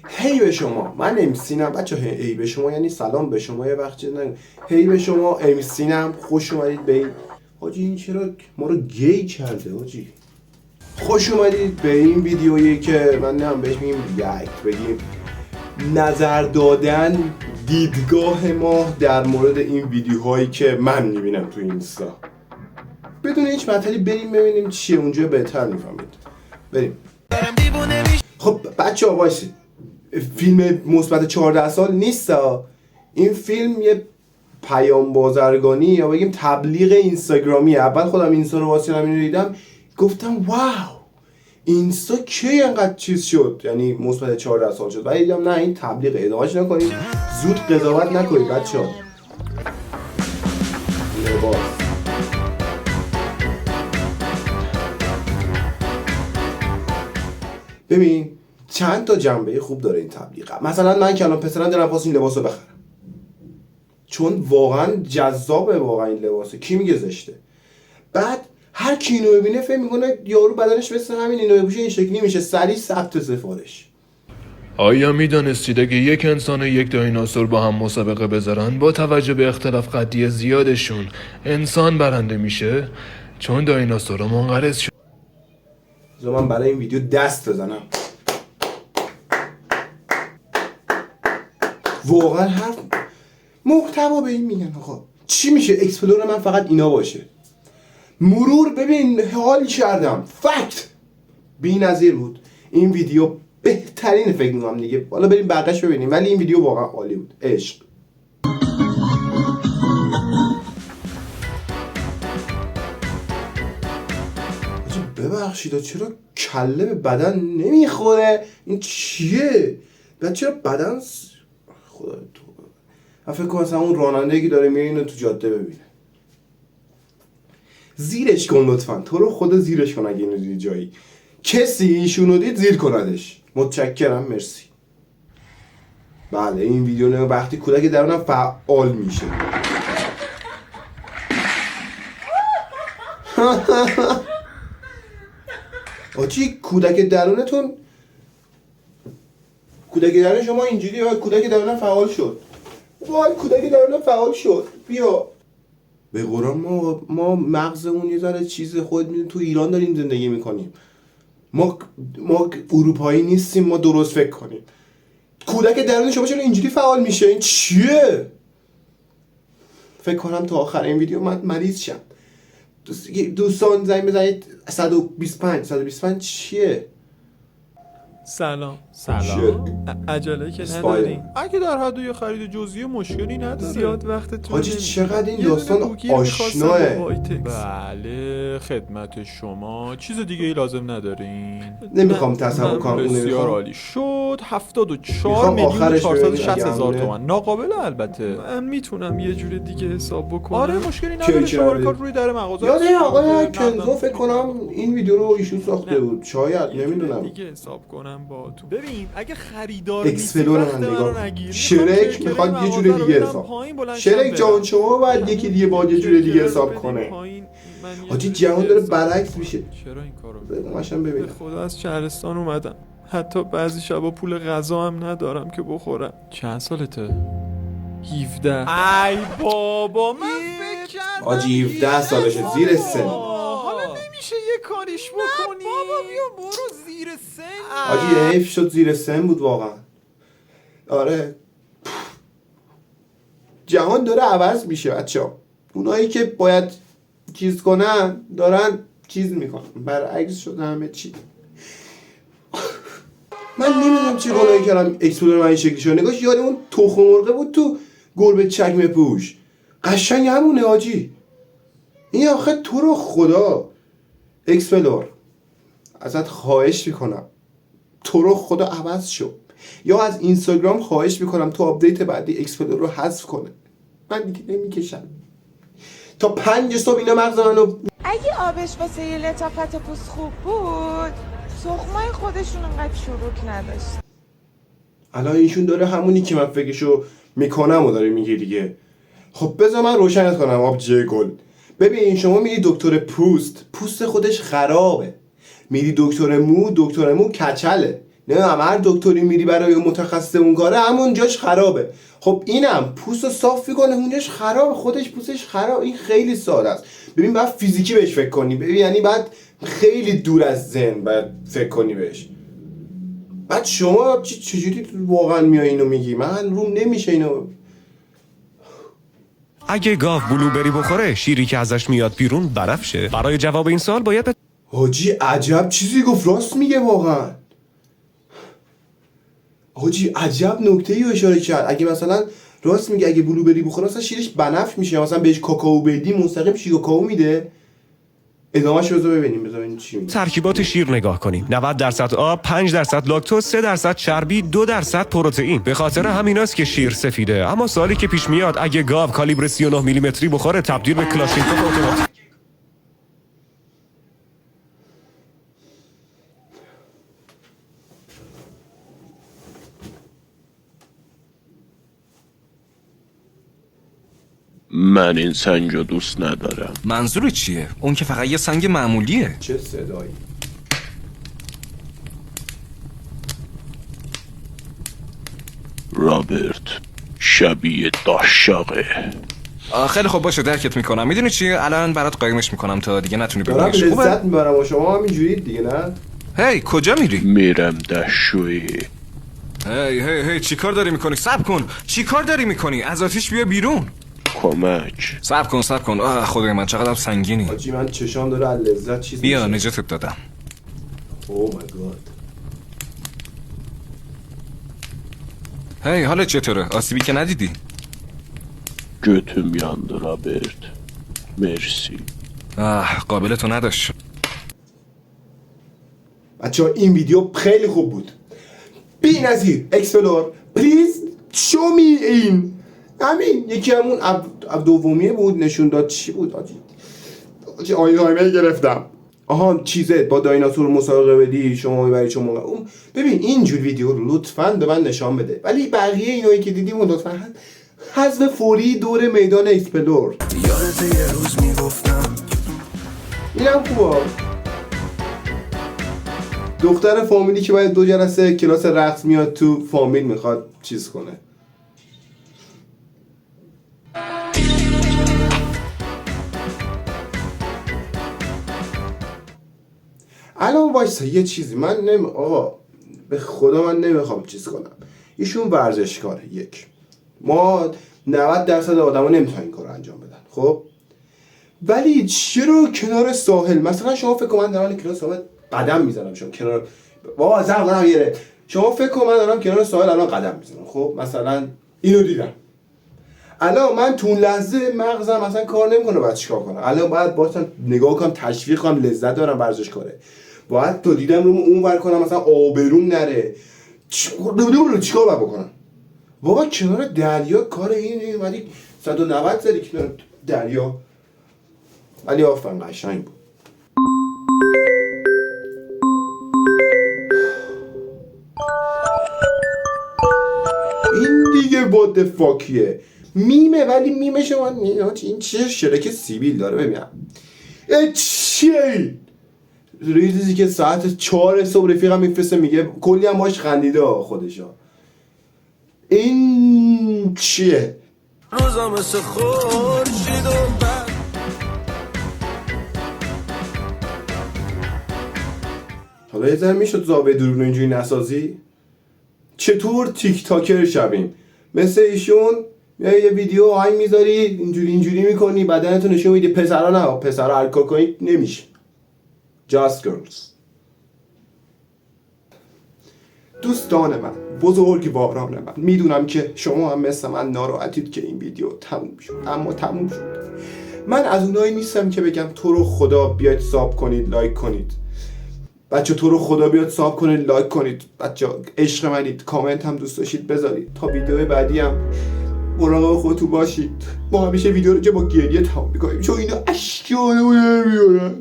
هی به شما، من امسینم بچه. هی به شما یعنی سلام به شما، یه وقت نگو هی به شما امسینم، خوش اومدید به این. حاجی این چرا ما رو گی کرده حاجی؟ خوش اومدید به این ویدیویی که من نمیدونم بهش میگیم ریاکت، بگیم نظر دادن، دیدگاه ما در مورد این ویدیوهایی که من میبینم تو اینستا. بدون هیچ مطلبی بریم ببینیم چیه اونجا، بهتر میفهمید. بریم. خب بچه ها باشید، فیلم مثبت 14 سال نیست. این فیلم یه پیام بازرگانی یا بگیم تبلیغ اینستاگرامی. اول خودم اینستا رو واسه همین رو دیدم، گفتم واو اینستا کی اینقدر چیز شد، یعنی مثبت 14 سال شد. ولی دیدم نه، این تبلیغ، ادامهش نکنید، زود قضاوت نکنید بچه‌ها. لباس ببین چند تا جنبه خوب داره این تبلیغ. مثلا من که الان پسرم دارم واسه این لباسو بخرم، چون واقعا جذابه، واقعا این لباسه. کی میگه زشته؟ بعد هر کی اینو ببینه فکر میکنه یارو بدنش مثل همین، اینو بپوشه این شکلی میشه، سریع ثبت سفارش. آیا میدانستید اگه یک انسان و یک دایناسور با هم مسابقه بذارن، با توجه به اختلاف قدی زیادشون انسان برنده میشه؟ چون دایناسورها منقرض شد. من برای این ویدیو دست بزنم. واقعا حرف محتوا به این میگن. آقا چی میشه اکسپلور من فقط اینا باشه؟ مرور ببین حال کردم، فکت بی‌نظیر بود این ویدیو، بهترین فکر میکنم دیگه. حالا بریم بقیش ببینیم، ولی این ویدیو واقعا عالی بود. عشق. ببخشید چرا کله به بدن نمیخوره؟ این چیه؟ بعد چرا بدن خدا تو من فکر کنم مثلا اون راننده‌ای که داره میره اینو تو جاده ببینه. زیرش کن لطفا، تو رو خدا زیرش کن. اگه اینو دیدی جایی کسی ایشونو دید زیر کندش. متشکرم، مرسی. بله این ویدیو نه وقتی کودک درونم فعال میشه. آجی کودک درونتون، کودک درون شما اینجوری، کودک درونم فعال شد. وای کودک درونم فعال شد. بیا به قرآن ما مغزمون یه ذره چیز، خود میدونی تو ایران داریم زندگی میکنیم، ما اروپایی نیستیم، ما درست فکر کنیم. کودک درون شما چرا اینجوری فعال میشه؟ این چیه؟ فکر کنم تا آخر این ویدیو من مریض شم. دوستان زنگ بزنید 125 چیه؟ سلام. عجله که اسپایل. نداریم. اگه در حد یه خرید جزئی مشکلی نداره. زیاد وقت حاجی چقدر این داستان آشناه. بله خدمت شما. چیز دیگه ای لازم ندارین؟ نمیخوام تصور کنم. بسیار عالی شد. 74 میلیون 460 هزار تومان. ناقابل البته. من میتونم یه جور دیگه حساب بکنم. آره مشکلی نداره. شماره کارت روی در مغازه. یاده آقای کنزو فکر کنم این ویدیو رو ایشون ساخته بود. شاید نمیدونم. دیگه حساب کنم با تو. ببین اگه خریدار اکسپلور من نگاه. شرک میخواد یه جور دیگه حساب. شرک جان شما باید یکی دیگه با یه جور دیگه حساب کنه. حاجی جهان داره برعکس میشه. چرا این کارو بگم ببینم. خدا از شهرستان اومدم. حتی بعضی شبا پول غذا هم ندارم که بخورم. چند سالته؟ 17. ای بابا من فکر کردم حاجی 17 سالشه، زیر سن. حالا نمیشه یه کاریش بکنی؟ بابا بیا برو زیر سن. حاجی حیف شد زیر سن بود واقعا. آره جهان داره عوض میشه بچه‌ها. اونایی که باید چیز کنن دارن چیز میکنن، برعکس شده همه چی. من نمیدونم چی غلایی کردم اکسپلور من این شکلی شد. نگاش یاد اون تخم مرغ بود تو گربه چکمه پوش. قشنگ همونه حاجی. این آخه تو رو خدا اکسپلور ازت خواهش میکنم، تو رو خدا عوض شو. یا از اینستاگرام خواهش میکنم تو آپدیت بعدی اکسپلور رو حذف کنه. من دیگه نمیکشم تا 5 صبح اینا مغز منو. اگه آبش واسه یه لطافت پوست خوب بود، تخمای خودشون انقدر چروک نداشت. الان ایشون داره همونی که من فکرشو میکنم و داره میگه دیگه. خب بذار من روشنت کنم آبجی گل. ببین شما میری دکتر پوست خودش خرابه، میری دکتر مو کچله. نه هر دکتری میری برای متخصص اون کاره همون جاش خرابه. خب اینم پوستو صاف میکنه اونجاش خرابه، خودش پوستش خراب. این خیلی ساده است. ببین بعد فیزیکی بهش فکر کنی، ببین یعنی بعد خیلی دور از ذهن باید فکر کنی بهش. بعد شما چجوری واقعا میای اینو میگی؟ من روم نمیشه اینو. اگه گاو بلوبری بخوره شیری که ازش میاد بیرون برفشه. برای جواب این سوال باید حاجی عجب چیزی گفت، راست میگه واقعا. حاجی عجب نکته‌ای رو اشاره کرد. اگه مثلا راست میگه اگه بلوبری بخوره مثلا شیرش بنفش میشه، مثلا بهش کاکائو بدی مستقیم شیر کاکائو میده. ادامه‌ش رو ببینیم چی میگه. ترکیبات شیر نگاه کنیم. 90% آب، 5% لاکتوز، 3% چربی، 2% پروتئین. به خاطر همیناست که شیر سفیده. اما سوالی که پیش میاد اگه گاو کالیبر 39 میلیمتری بخوره تبدیل به کلاشینکوف اتوماتیک من این سنگ رو دوست ندارم. منظور چیه؟ اون که فقط یه سنگ معمولیه. چه صدایی؟ رابرت شبیه داشاقه. خیلی خوب باشه درکت میکنم. میدونی چیه؟ الان برات قایمش میکنم تا دیگه نتونی دارم ببینیش. لذت میبرم و شما همینجوری دیگه نه؟ هی کجا میری؟ میرم دشوی. هی چی کار داری میکنی؟ صبر کن. چی کار داری میکنی؟ از آتیش بیا بیرون. کمک. صبر کن. خدای من چقدر سنگینی. حاجی من چشام داره از لذت چیز بیا میشه. نجاتت دادم. او مای گاد. هی حالت چطوره؟ آسیبی که ندیدی؟ götüm yandı Robert. مرسی. قابل تو نداشت. بچه‌ها این ویدیو خیلی خوب بود. بی‌نظیر اکسپلور پلیز شو می این. همین یکی همون دومیه بود نشون داد چی بود آجی آیزایمر گرفتم. آها چیزه با دایناسور مسابقه بدی شما میبری چون اون. ببین اینجور ویدیو رو لطفاً به من نشان بده، ولی بقیه اینایی که دیدیم لطفاً حذف فوری دور میدان اکسپلور. یادت یه روز میگفتم اینم خوبه. دختر فامیلی که باید 2 جلسه کلاس رقص میاد تو فامیل میخواد چیز کنه. الان وایسا یه چیزی من آقا به خدا من نمیخوام چیز کنم. ایشون ورزشکاره. ما 90% آدما نمیتونن این کارو انجام بدن. خب ولی چرا کنار ساحل مثلا شما فکر کن من دارم کنار ساحل قدم میزنم، شما کنار زمان یه شما فکر کن من دارم کنار ساحل الان قدم میزنم. خب مثلا اینو دیدم الان من تو اون لحظه مغزم مثلا کار نمیکنه بعد چیکار کنم؟ الان باید باشم نگاه کنم تشویق کنم لذت دارم ورزشکاره. باید تو دیدم رو اون ور کنم مثلا آبروم نره. چیکار باید بکنم؟ بابا کنار دریا کار این ولی 190 زدی کنار دریا. ولی آفرین قشنگ بود. این دیگه what the fuckیه میمه، ولی میمه شما این چیه شرکت سیبیل داره. ببینم چیه ریزی که ساعت 4 صبح رفیقم میفرسته میگه کلی هم باش خندیده خودشا. این چیه؟ روزا مثل خورشید و بعد حالا یه ذره میشد زاویه درون اینجوری نسازی؟ چطور تیک تاکر شویم مثل ایشون؟ میای یه ویدیو آهنگ میذاری اینجوری میکنی بدنتو نشون میدی. پسرا نه، پسرا الکل کنید نمیشه. Just girls. دوستان من، بزرگواران من، میدونم که شما هم مثل من ناراحتید که این ویدیو تموم شد، اما تموم شد. من از اونایی نیستم که بگم تو رو خدا بیاید ساب کنید لایک کنید. بچه تو رو خدا بیاد ساب کنید لایک کنید. بچه عشق منید، کامنت هم دوست داشتید بذارید. تا ویدیو بعدی هم مراقب خودتون باشید. ما همیشه ویدیو رو که با گریه تمام میکنیم چون اینا اشک آدمو نمیارن.